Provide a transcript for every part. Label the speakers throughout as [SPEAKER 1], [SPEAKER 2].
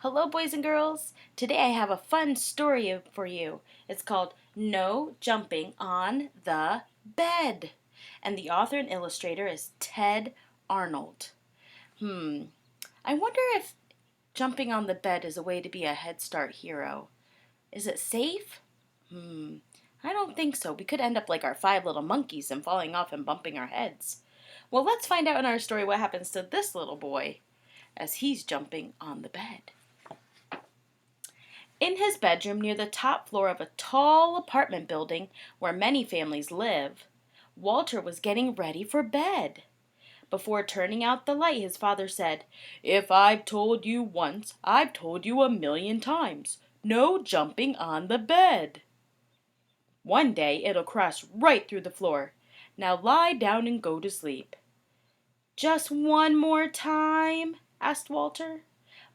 [SPEAKER 1] Hello, boys and girls. Today I have a fun story for you. It's called No Jumping on the Bed. And the author and illustrator is Ted Arnold. I wonder if jumping on the bed is a way to be a Head Start hero. Is it safe? I don't think so. We could end up like our five little monkeys and falling off and bumping our heads. Well, let's find out in our story what happens to this little boy as he's jumping on the bed. In his bedroom near the top floor of a tall apartment building where many families live, Walter was getting ready for bed. Before turning out the light, his father said, "If I've told you once, I've told you 1,000,000 times. No jumping on the bed. One day it'll crash right through the floor. Now lie down and go to sleep." "Just one more time?" asked Walter.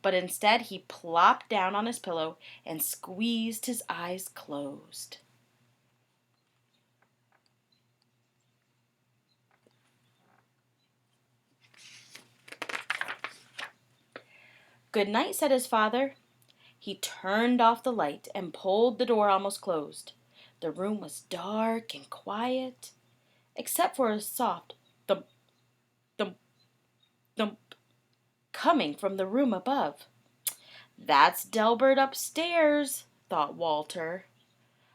[SPEAKER 1] But instead he plopped down on his pillow and squeezed his eyes closed. "Good night," said his father. He turned off the light and pulled the door almost closed. The room was dark and quiet, except for a soft thump, thump, thump coming from the room above. "That's Delbert upstairs," thought Walter.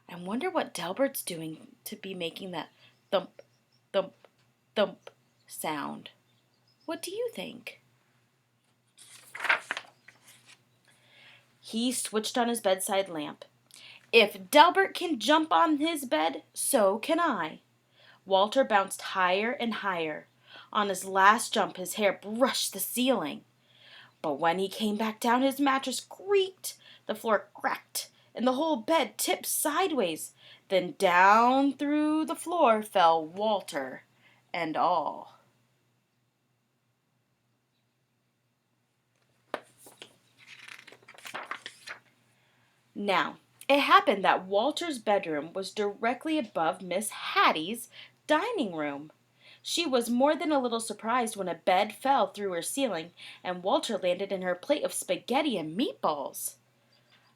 [SPEAKER 1] "I wonder what Delbert's doing to be making that thump, thump, thump sound. What do you think?" He switched on his bedside lamp. "If Delbert can jump on his bed, so can I." Walter bounced higher and higher. On his last jump, his hair brushed the ceiling. But when he came back down, his mattress creaked, the floor cracked, and the whole bed tipped sideways. Then down through the floor fell Walter and all. Now, it happened that Walter's bedroom was directly above Miss Hattie's dining room. She was more than a little surprised when a bed fell through her ceiling and Walter landed in her plate of spaghetti and meatballs.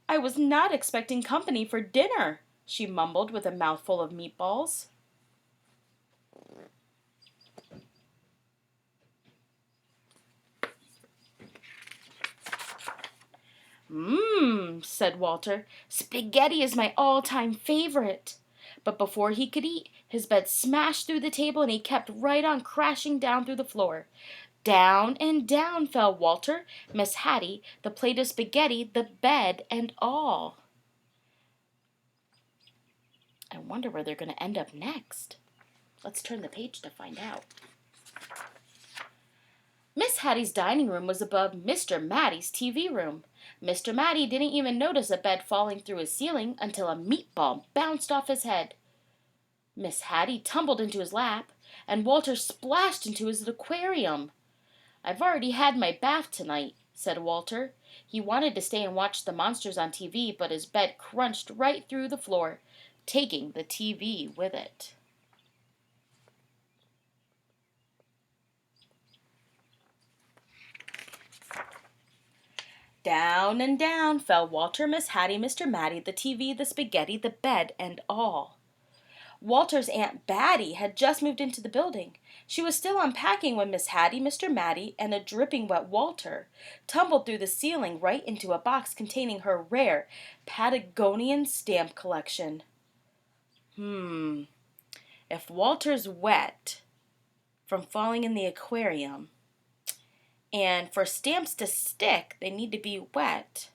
[SPEAKER 1] "I was not expecting company for dinner," she mumbled with a mouthful of meatballs. Said Walter. "Spaghetti is my all-time favorite." But before he could eat, his bed smashed through the table and he kept right on crashing down through the floor. Down and down fell Walter, Miss Hattie, the plate of spaghetti, the bed, and all. I wonder where they're going to end up next. Let's turn the page to find out. Miss Hattie's dining room was above Mr. Matty's TV room. Mr. Matty didn't even notice a bed falling through his ceiling until a meatball bounced off his head. Miss Hattie tumbled into his lap, and Walter splashed into his aquarium. "I've already had my bath tonight," said Walter. He wanted to stay and watch the monsters on TV, but his bed crunched right through the floor, taking the TV with it. Down and down fell Walter, Miss Hattie, Mr. Matty, the TV, the spaghetti, the bed, and all. Walter's Aunt Batty had just moved into the building. She was still unpacking when Miss Hattie, Mr. Matty, and a dripping wet Walter tumbled through the ceiling right into a box containing her rare Patagonian stamp collection. If Walter's wet from falling in the aquarium, and for stamps to stick, they need to be wet,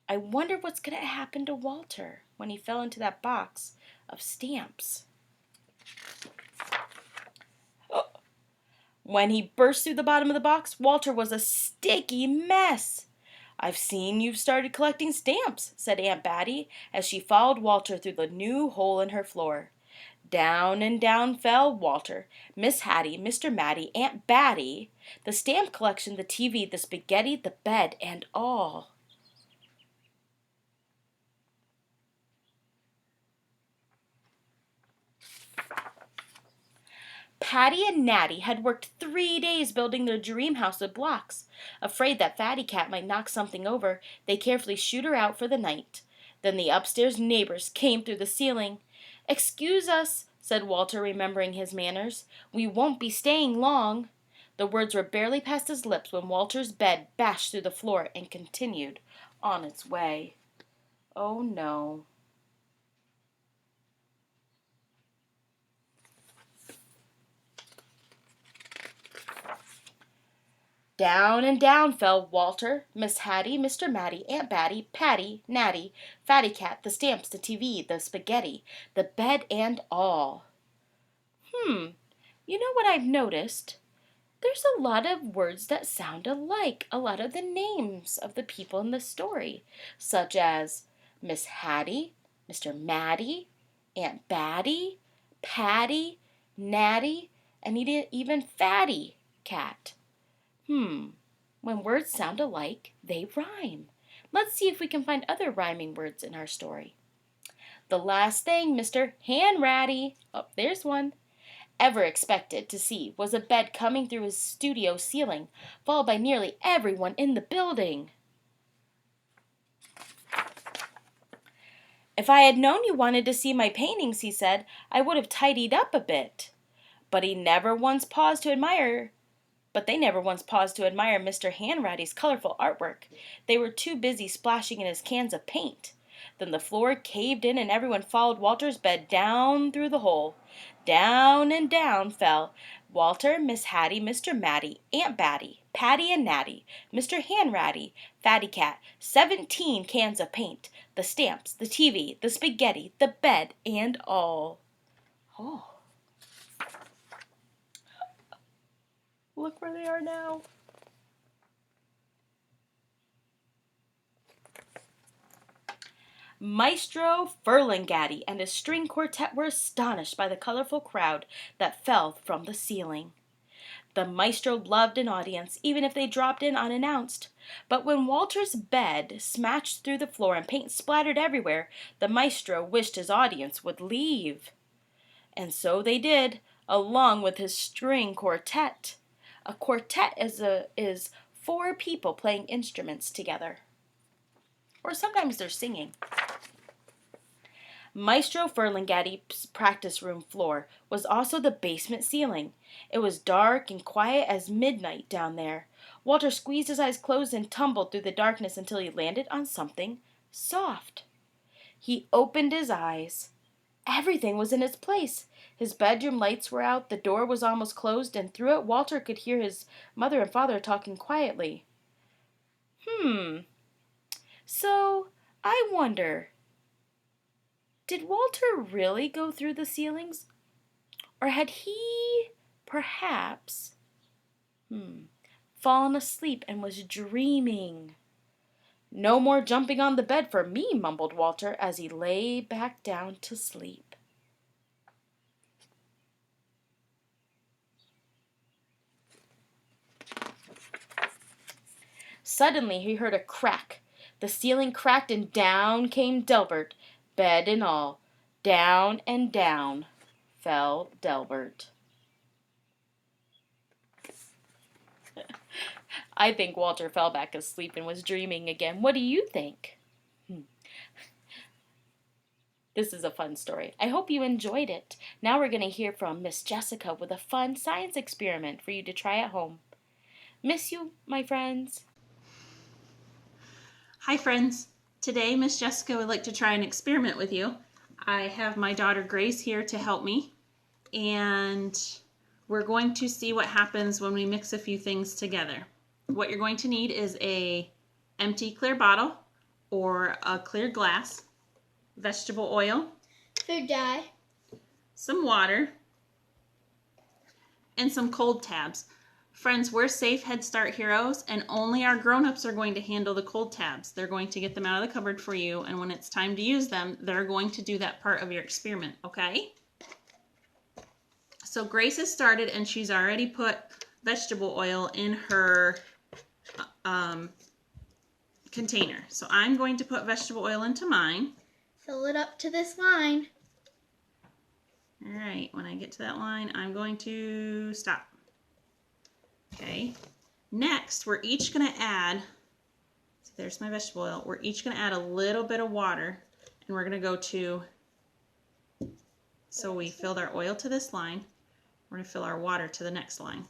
[SPEAKER 1] I wonder what's going to happen to Walter when he fell into that box of stamps. When he burst through the bottom of the box, Walter was a sticky mess. "I've seen you've started collecting stamps," said Aunt Batty as she followed Walter through the new hole in her floor. Down and down fell Walter, Miss Hattie, Mr. Matty, Aunt Batty, the stamp collection, the TV, the spaghetti, the bed, and all. Patty and Natty had worked 3 days building their dream house of blocks. Afraid that Fatty Cat might knock something over, they carefully shooed her out for the night. Then the upstairs neighbors came through the ceiling. "Excuse us," said Walter, remembering his manners. "We won't be staying long." The words were barely past his lips when Walter's bed bashed through the floor and continued on its way. Oh no. Down and down fell Walter, Miss Hattie, Mr. Matty, Aunt Batty, Patty, Natty, Fatty Cat, the stamps, the TV, the spaghetti, the bed and all. You know what I've noticed? There's a lot of words that sound alike, a lot of the names of the people in the story, such as Miss Hattie, Mr. Matty, Aunt Batty, Patty, Natty, and even Fatty Cat. When words sound alike, they rhyme. Let's see if we can find other rhyming words in our story. The last thing Mr. Hanratty, oh, there's one, ever expected to see was a bed coming through his studio ceiling, followed by nearly everyone in the building. "If I had known you wanted to see my paintings," he said, "I would have tidied up a bit." But they never once paused to admire Mr. Hanratty's colorful artwork. They were too busy splashing in his cans of paint. Then the floor caved in and everyone followed Walter's bed down through the hole. Down and down fell Walter, Miss Hattie, Mr. Matty, Aunt Batty, Patty and Natty, Mr. Hanratty, Fatty Cat, 17 cans of paint, the stamps, the TV, the spaghetti, the bed, and all. Oh. Look where they are now. Maestro Furlingatty and his string quartet were astonished by the colorful crowd that fell from the ceiling. The maestro loved an audience, even if they dropped in unannounced. But when Walter's bed smashed through the floor and paint splattered everywhere, the maestro wished his audience would leave. And so they did, along with his string quartet. A quartet is 4 people playing instruments together. Or sometimes they're singing. Maestro Furlingatty's practice room floor was also the basement ceiling. It was dark and quiet as midnight down there. Walter squeezed his eyes closed and tumbled through the darkness until he landed on something soft. He opened his eyes. Everything was in its place. His bedroom lights were out, the door was almost closed, and through it Walter could hear his mother and father talking quietly. So, I wonder, did Walter really go through the ceilings? Or had he, perhaps, fallen asleep and was dreaming? "No more jumping on the bed for me," mumbled Walter as he lay back down to sleep. Suddenly he heard a crack. The ceiling cracked and down came Delbert, bed and all. Down and down fell Delbert. I think Walter fell back asleep and was dreaming again. What do you think? This is a fun story. I hope you enjoyed it. Now we're going to hear from Miss Jessica with a fun science experiment for you to try at home. Miss you, my friends.
[SPEAKER 2] Hi friends. Today Miss Jessica would like to try an experiment with you. I have my daughter Grace here to help me, and we're going to see what happens when we mix a few things together. What you're going to need is a empty clear bottle or a clear glass, vegetable oil,
[SPEAKER 3] food dye,
[SPEAKER 2] some water, and some cold tabs. Friends, we're safe Head Start heroes, and only our grown-ups are going to handle the cold tabs. They're going to get them out of the cupboard for you, and when it's time to use them, they're going to do that part of your experiment, okay? So Grace has started, and she's already put vegetable oil in her container. So I'm going to put vegetable oil into mine.
[SPEAKER 3] Fill it up to this line.
[SPEAKER 2] All right, when I get to that line, I'm going to stop. Okay, next we're each going to add, see, there's my vegetable oil, we're each going to add a little bit of water, and we're going to go to, so we filled our oil to this line, we're going to fill our water to the next line.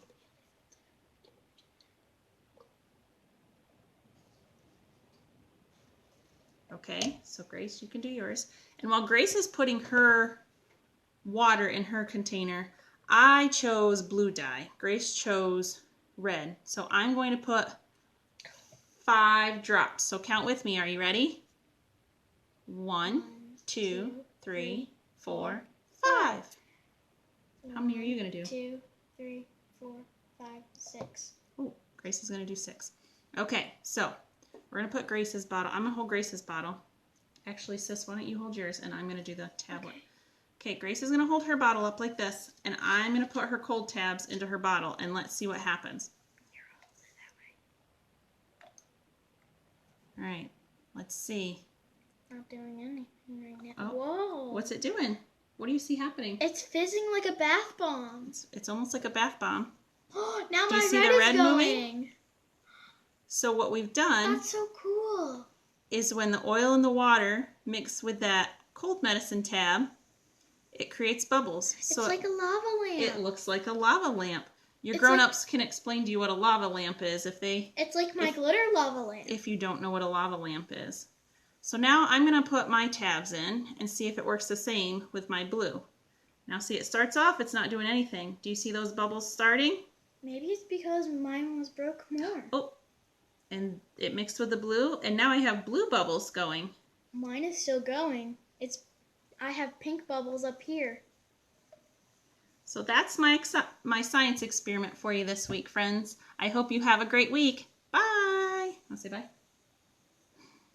[SPEAKER 2] Okay, so Grace, you can do yours. And while Grace is putting her water in her container, I chose blue dye. Grace chose red. So I'm going to put 5 drops. So count with me. Are you ready? 1, 2, 3, 4, 5. How many are you going to do?
[SPEAKER 3] 2, 3, 4, 5, 6.
[SPEAKER 2] Oh, Grace is going to do 6. Okay, so we're going to put Grace's bottle. I'm going to hold Grace's bottle. Actually, sis, why don't you hold yours and I'm going to do the tablet. Okay, Grace is going to hold her bottle up like this, and I'm going to put her cold tabs into her bottle, and let's see what happens. All right, let's see.
[SPEAKER 3] Not doing anything right now.
[SPEAKER 2] Oh,
[SPEAKER 3] whoa.
[SPEAKER 2] what's it doing? What do you see happening?
[SPEAKER 3] It's fizzing like a bath bomb.
[SPEAKER 2] It's almost like a bath bomb.
[SPEAKER 3] Now
[SPEAKER 2] Do
[SPEAKER 3] my
[SPEAKER 2] you see
[SPEAKER 3] red
[SPEAKER 2] the red
[SPEAKER 3] is going.
[SPEAKER 2] moving? So what we've done
[SPEAKER 3] That's so cool.
[SPEAKER 2] is when the oil and the water mix with that cold medicine tab, it creates bubbles. So
[SPEAKER 3] it's like a lava lamp.
[SPEAKER 2] It looks like a lava lamp. Your
[SPEAKER 3] It's
[SPEAKER 2] grown-ups can explain to you what a lava lamp is
[SPEAKER 3] It's like my glitter lava lamp.
[SPEAKER 2] if you don't know what a lava lamp is. So now I'm going to put my tabs in and see if it works the same with my blue. Now see, it starts off, it's not doing anything. Do you see those bubbles starting?
[SPEAKER 3] Maybe it's because mine was broke more.
[SPEAKER 2] Oh, and it mixed with the blue, and now I have blue bubbles going.
[SPEAKER 3] Mine is still going. I have pink bubbles up here.
[SPEAKER 2] So that's my science experiment for you this week, friends. I hope you have a great week. Bye. Want to say bye?